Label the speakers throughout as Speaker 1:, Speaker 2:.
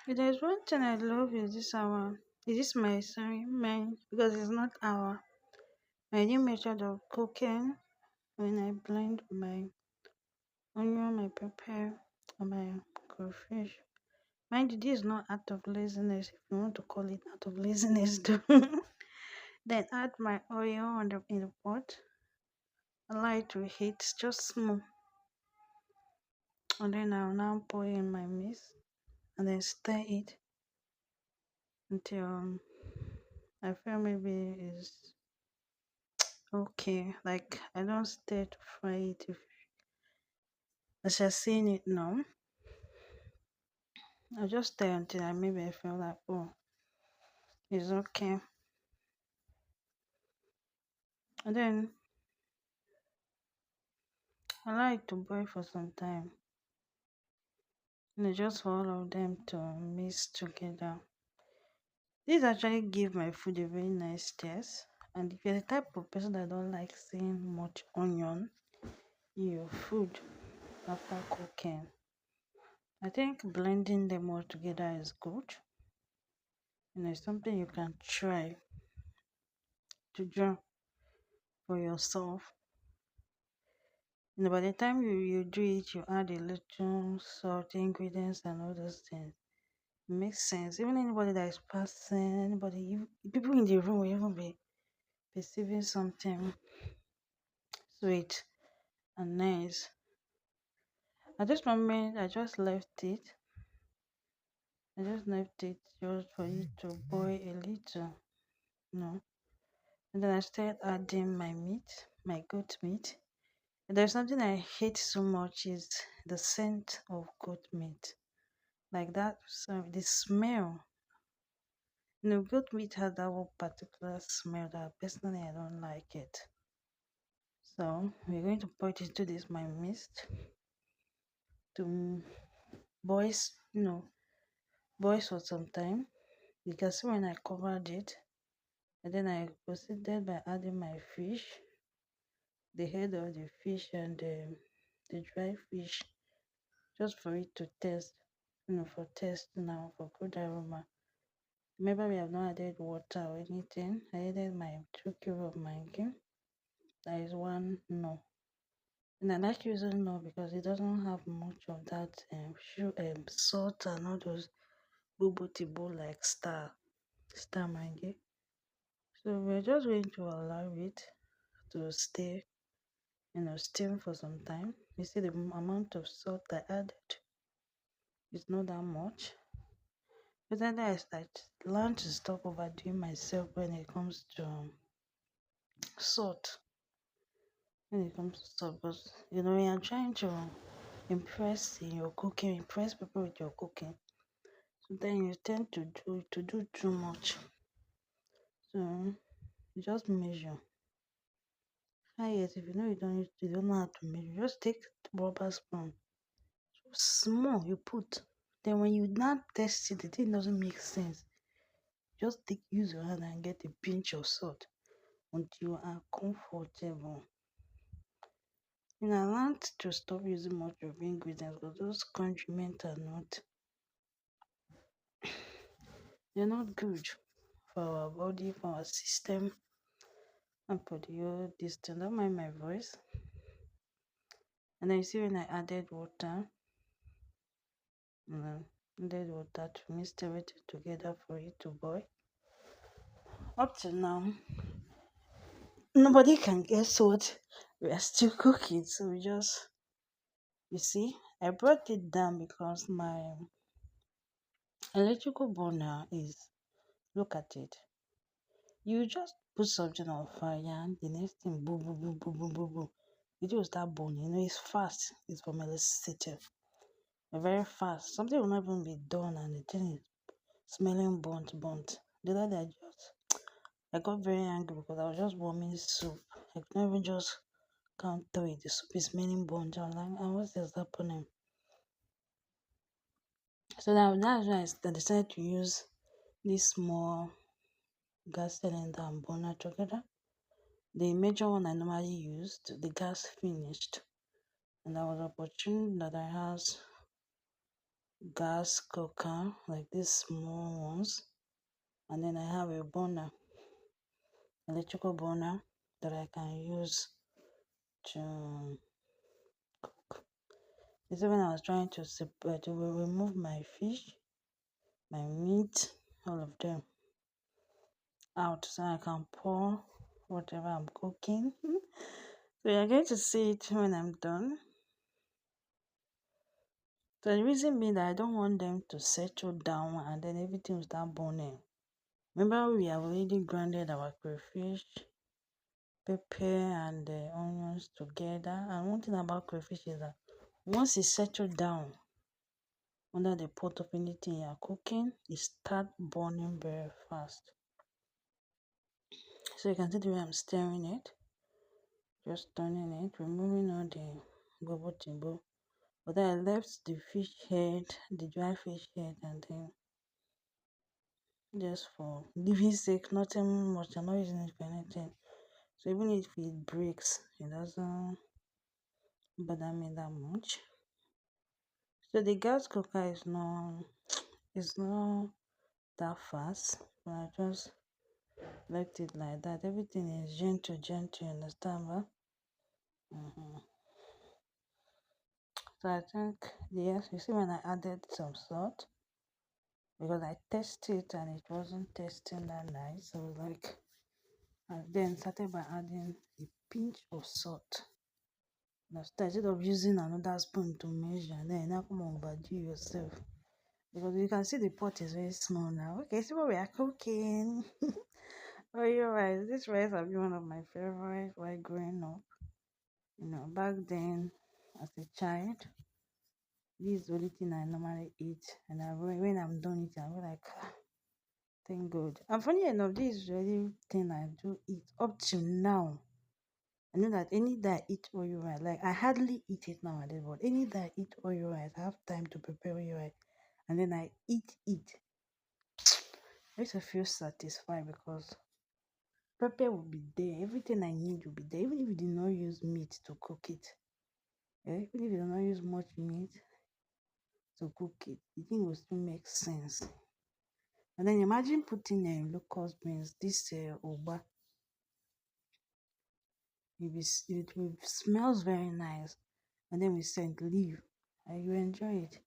Speaker 1: If there's one thing I love is this our is this my sorry my because it's not our my new method of cooking when I blend my onion, my pepper, and my crayfish. Mind you, this is not out of laziness, if you want to call it out of laziness though. Then add my oil in the pot. Allow it to heat just small. And then I'll now pour in my mix and then stir it until I feel maybe it's okay. Like I don't stir to fry it. If as you're seeing it now, I just stir until I feel like oh it's okay. And then allow it to boil for some time. Just for all of them to mix together. This actually give my food a very nice taste. And if you're the type of person that don't like seeing much onion in your food after cooking, I think blending them all together is good. It's something you can try to do for yourself. By the time you do it, you add a little salt, ingredients, and all those things. It makes sense. Even anybody that is passing, people in the room will even be perceiving something sweet and nice. At this moment, I just left it. I just left it just for it to boil a little, you know. And then I started adding my meat, my goat meat. And there's something I hate so much is the scent of goat meat. Like that, so the smell. Goat meat has that one particular smell that personally I don't like it. So we're going to put it into this my mist to boil, boil for some time. You can see when I covered it, and then I proceeded by adding my fish, the head of the fish and the dry fish, just for it to taste, for taste now for good aroma. Remember, we have not added water or anything. I added my 2 cubes of Maggi. That is one no. And I like using no because it doesn't have much of that salt and all those bubu tibu like star Maggi. So we're just going to allow it to stay, steam for some time. You see the amount of salt I added is not that much. But then I learned to stop overdoing myself when it comes to salt. When it comes to salt, because when you're trying to impress in your cooking, impress people with your cooking, so then you tend to do too much. So you just measure. Yes, if you don't know how to measure, just take rubber spoon. Small you put. Then when you now test it, the thing doesn't make sense. Just use your hand and get a pinch of salt until you are comfortable. I learned to stop using much of ingredients because those condiments they're not good for our body, for our system, and for the whole distance. Don't mind my voice. And then you see when I added water, added water to mix everything together for it to boil. Up to now, nobody can guess what we are still cooking. So you see, I brought it down because my electrical burner is, look at it. You just put something on fire and the next thing, boom, boom, boom, boom, boom, boom, boom. It will start burning. It's fast. It's from electricity. Very fast. Something will not even be done and the thing is smelling burnt. The other day I got very angry because I was just warming soup. I could not even just count three. The soup is smelling burnt. I was like, what's this happening? So that's why I decided to use this small gas cylinder and burner together. The major one I normally used, the gas finished. And I was opportune that I had gas cooker, like these small ones, and then I have a burner, electrical burner that I can use to cook. This is when I was trying to separate, to remove my fish, my meat, all of them out so I can pour whatever I'm cooking. So you're going to see it when I'm done. So the reason being that I don't want them to settle down and then everything will start burning. Remember, we have already grounded our crayfish, pepper, and the onions together. And one thing about crayfish is that once it settles down under the pot of anything you're cooking, it starts burning very fast. So you can see the way I'm stirring it, just turning it, removing all the bobo timbo. But then I left the fish head, the dry fish head, and then just for living sake, nothing much. I'm not using it for anything. So even if it breaks, it doesn't bother me that much. So the gas cooker is not that fast, but I just left it like that. Everything is gentle, you understand, right? Mm-hmm. So I think, yes, you see when I added some salt, because I tested it and it wasn't tasting that nice. So like, I then started by adding a pinch of salt. Now, instead of using another spoon to measure, then now come on, overdo yourself. Because you can see the pot is very small now. Okay, see what we are cooking. Oh, you're right. This rice has been one of my favorites while growing up. Back then, as a child, this is the only thing I normally eat. And when I'm done eating, I'm like, thank God. And funny enough, this is the only thing I do eat up till now. I know that any day I eat oil rice, like I hardly eat it nowadays, but any day I eat oil rice, I have time to prepare oil rice, and then I eat it. I used to feel satisfied because pepper will be there, everything I need will be there, even if you did not use meat to cook it. Even if you do not use much meat to cook it, the thing will still make sense. And then imagine putting locust beans, this oba, it smells very nice, and then we send leave, and you enjoy it.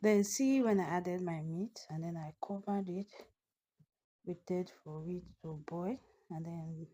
Speaker 1: Then see when I added my meat, and then I covered it, waited for it to boil, and then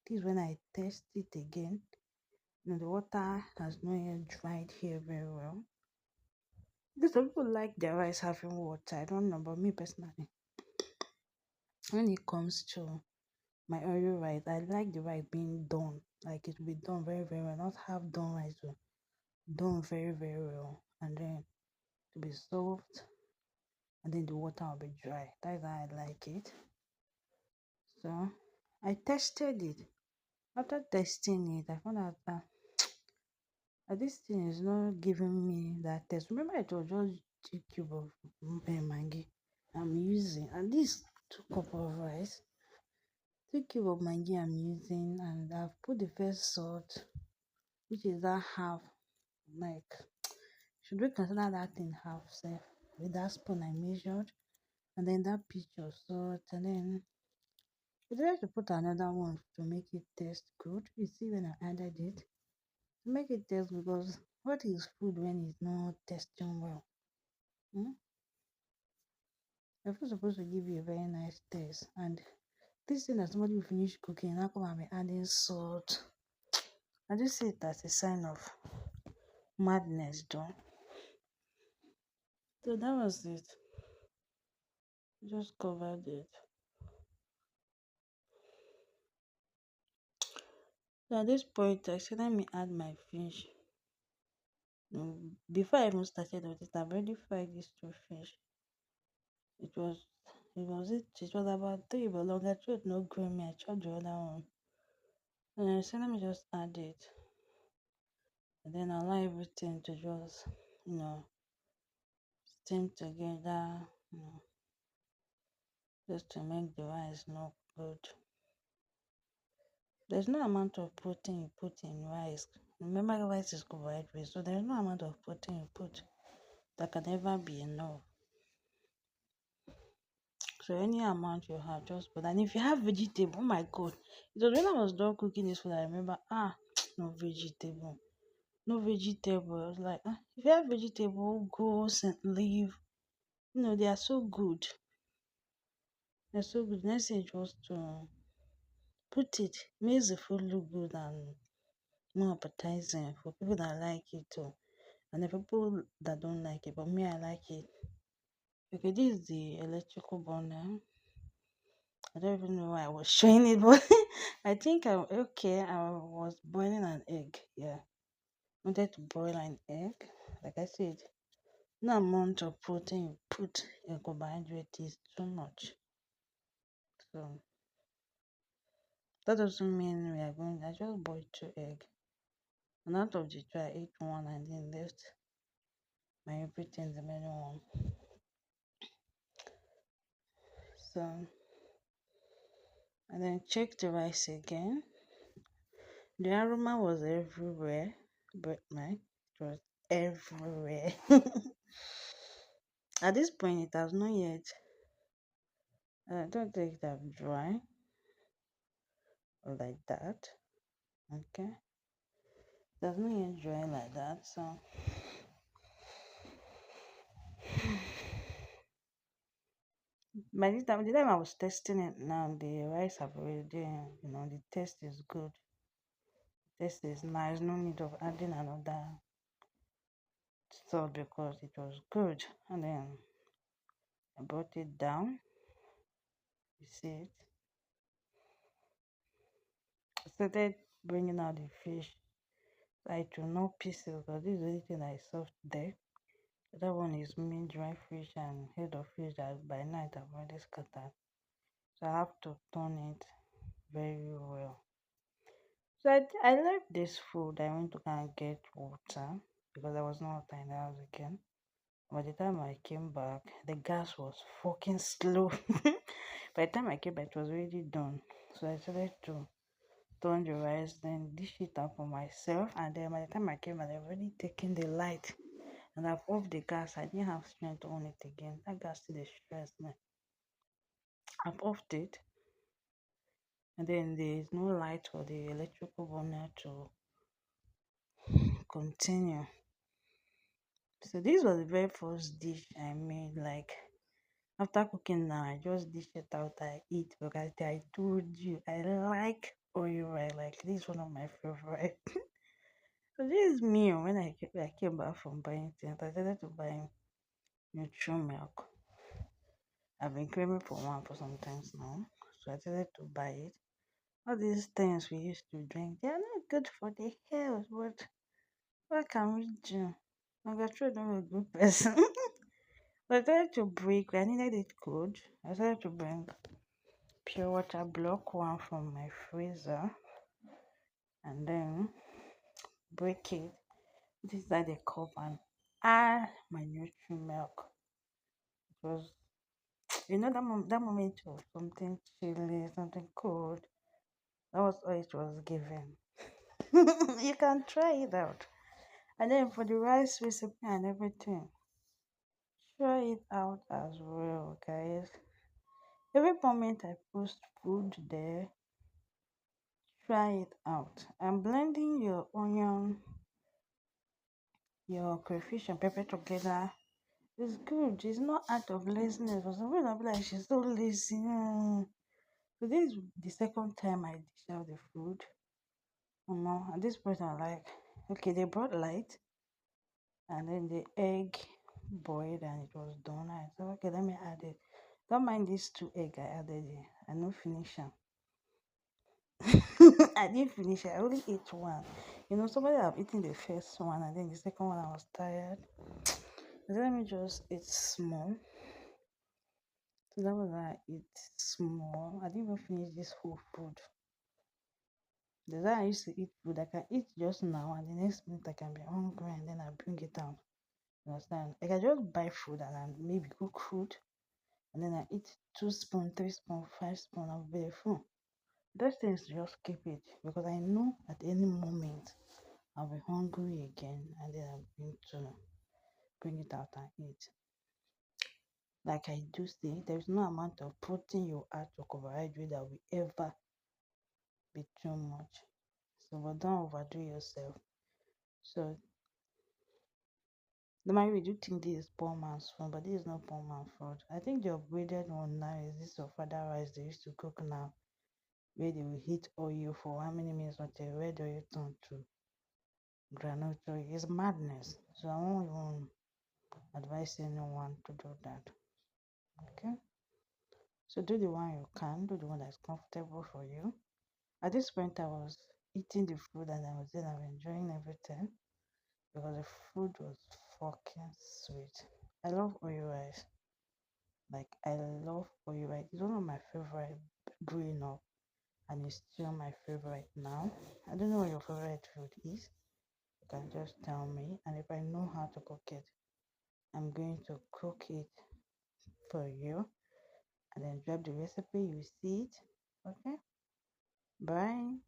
Speaker 1: this is when I test it again. The water has not yet dried here very well. Because some people like their rice having water. I don't know, but me personally, when it comes to my oil rice, I like the rice being done. Like it will be done very, very well. Not half done rice, but done very, very well. And then to be soft, and then the water will be dry. That's how I like it. So I tested it. After testing it, I found out that this thing is not giving me that taste. Remember, it was just 2 cubes of Maggi I'm using, and this 2 cup of rice, 2 cubes of Maggi I'm using, and I've put the first salt, which is that half. Like, should we consider that thing half, say, with that spoon I measured, and then that pinch of salt, and then I decided to put another one to make it taste good. You see, when I added it, to make it taste, because what is food when it's not tasting well? Hmm? The food supposed to give you a very nice taste. And this thing that somebody will finish cooking, now come and be adding salt. I just see it as a sign of madness, though. So that was it. Just covered it. So at this point, I said, let me add my fish. Before I even started with it, I've already fried these 2 fish. It was it was about 3, but longer truth no green me. I tried the other one. And I said, let me just add it. And then allow everything to just, steam together, just to make the rice look good. There's no amount of protein you put in rice. Remember, rice is carbohydrate, so there's no amount of protein you put that can ever be enough So any amount you have, just put. And if you have vegetable, oh my god. It was when I was done cooking this food, I remember, no vegetable. No vegetable. I was like, if you have vegetable, go and leave. They are so good. They're so good. Next thing just to put it. Makes the food look good and more appetizing for people that like it too. And the people that don't like it, but me, I like it. Okay, this is the electrical burner. I don't even know why I was showing it, but I think I was boiling an egg. Yeah, wanted to boil an egg. Like I said, no amount of protein you put in carbohydrate is too much. So that doesn't mean we are going. I just boiled two egg, and out of the two, I ate one and then left my everything the remaining one. So and then check the rice again. The aroma was everywhere, but my it was everywhere. At this point, it has not yet. I don't think it have dry like that. Okay, it has not yet dry like that. So by the time I was testing it now, the rice have already, the taste is good. Taste is nice. No need of adding another salt because it was good. And then I brought it down. You see it. I started bringing out the fish. I do not pieces because this is the only thing that is soft there. The other one is meat, dry fish, and head of fish that by night I've already scattered. So I have to turn it very well. So I left this food. I went to go and get water because there was no water in the house again. By the time I came back, the gas was fucking slow. By the time I came back, it was already done. So I started to turn the rice, then dish it up for myself. And then by the time I came back, I've already taken the light and I've off the gas. I didn't have strength to on it again. That gas still stressed me. I've offed it, and then there is no light for the electrical burner to continue. So this was the very first dish I made. Like after cooking now, I just dish it out. I eat because I told you I like oil rice. Like this is one of my favorite. So this is me when I came back from buying things. I started to buy neutral milk. I've been craving for one for some times now, so I decided to buy it. All these things we used to drink, they are not good for the health, but what can we do? I got through them a good person. So I decided to break, I needed it cold. I decided to bring pure water block one from my freezer and then break it. This is the cup and add my nutrient milk. It was, that moment of something chilly, something cold. That was all it was given. You can try it out. And then for the rice recipe and everything, try it out as well, guys. Every moment I post food there, try it out. I'm blending your onion, your crayfish and pepper together. It's good. It's not out of laziness. For some reason, I'll be like, she's so lazy. So this is the second time I dish out the food. At this point, I'm like, okay, they brought light and then the egg boiled and it was done. I said, okay, let me add it. Don't mind these two egg I added it. I no finish them. I didn't finish it. I only ate one. Somebody have eaten the first one and then the second one I was tired. So let me just eat small. So that was why I eat small. I didn't even finish this whole food. The way I used to eat food, I can eat just now and the next minute I can be hungry and then I bring it out. You understand? I can just buy food and I maybe cook food and then I eat 2 spoon, 3 spoon, 5 spoon of very full. Those things just keep it because I know at any moment I'll be hungry again and then I'm going to bring it out and eat. Like I do say, there is no amount of protein you add to carbohydrate that will ever be too much. So, but don't overdo yourself. So, normally we do think this is poor man's food, but this is not poor man's food. I think the upgraded one now is this of other rice they used to cook now, where they will heat oil for how many minutes until red oil turn to groundnut oil. It's madness. So I won't even advise anyone to do that. Okay? So do the one you can, do the one that's comfortable for you. At this point, I was eating the food and I was enjoying everything because the food was fucking sweet. I love oil rice. Like I love oil rice. It's one of my favorite growing up, and it's still my favorite now. I don't know what your favorite food is. You can just tell me, and if I know how to cook it, I'm going to cook it for you, and then drop the recipe. You see it. Okay. Bye.